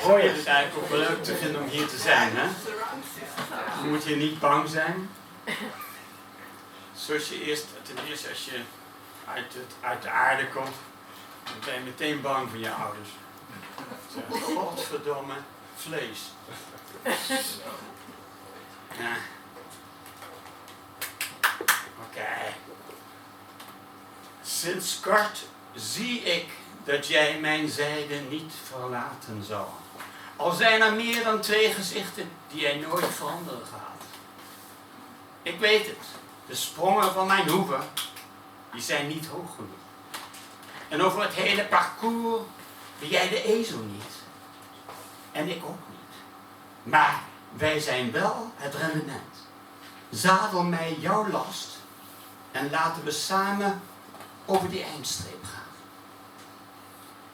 hoor je het eigenlijk ook wel leuk te vinden om hier te zijn, hè? Je moet hier niet bang zijn. Zoals je ten eerste als je uit de aarde komt, dan ben je meteen bang voor je ouders. Godverdomme vlees. Ja. Oké. Sinds kort zie ik dat jij mijn zijde niet verlaten zal. Al zijn er meer dan 2 gezichten die jij nooit veranderen gaat. Ik weet het. De sprongen van mijn hoeven, die zijn niet hoog genoeg. En over het hele parcours ben jij de ezel niet. En ik ook niet. Maar wij zijn wel het rendement. Zadel mij jouw last en laten we samen over die eindstreep gaan.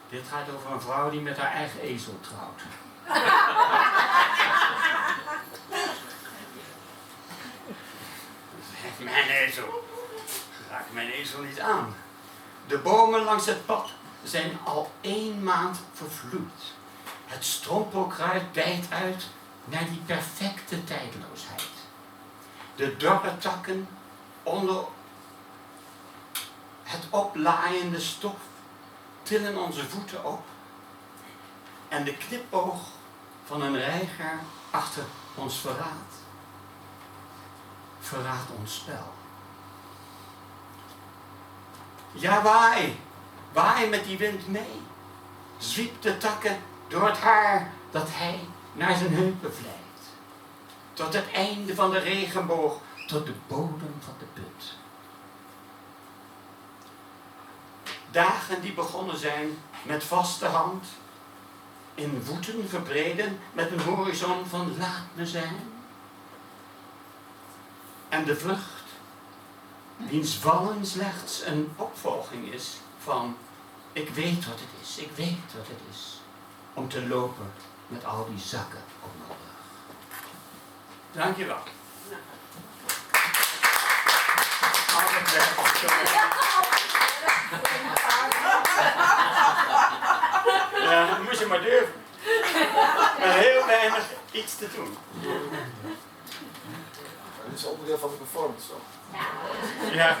Dit gaat over een vrouw die met haar eigen ezel trouwt. Mijn ezel. Raak mijn ezel niet aan. De bomen langs het pad zijn al 1 maand vervloeid. Het strompelkruid dijt uit naar die perfecte tijdloosheid. De dorre takken onder het oplaaiende stof tillen onze voeten op. En de knipoog van een reiger achter ons verraadt ons spel. Ja, waai met die wind mee. Zwiep de takken door het haar dat hij naar zijn heupen vlijt. Tot het einde van de regenboog, tot de bodem van de put. Dagen die begonnen zijn met vaste hand, in voeten verbreden met een horizon van laat me zijn. En de vlucht, wiens vallen slechts een opvolging is van ik weet wat het is, ik weet wat het is. Om te lopen met al die zakken op mijn rug. Dankjewel. Ja, dat moest je maar durven. Met heel weinig iets te doen. Dit is onderdeel van de performance, toch? Ja.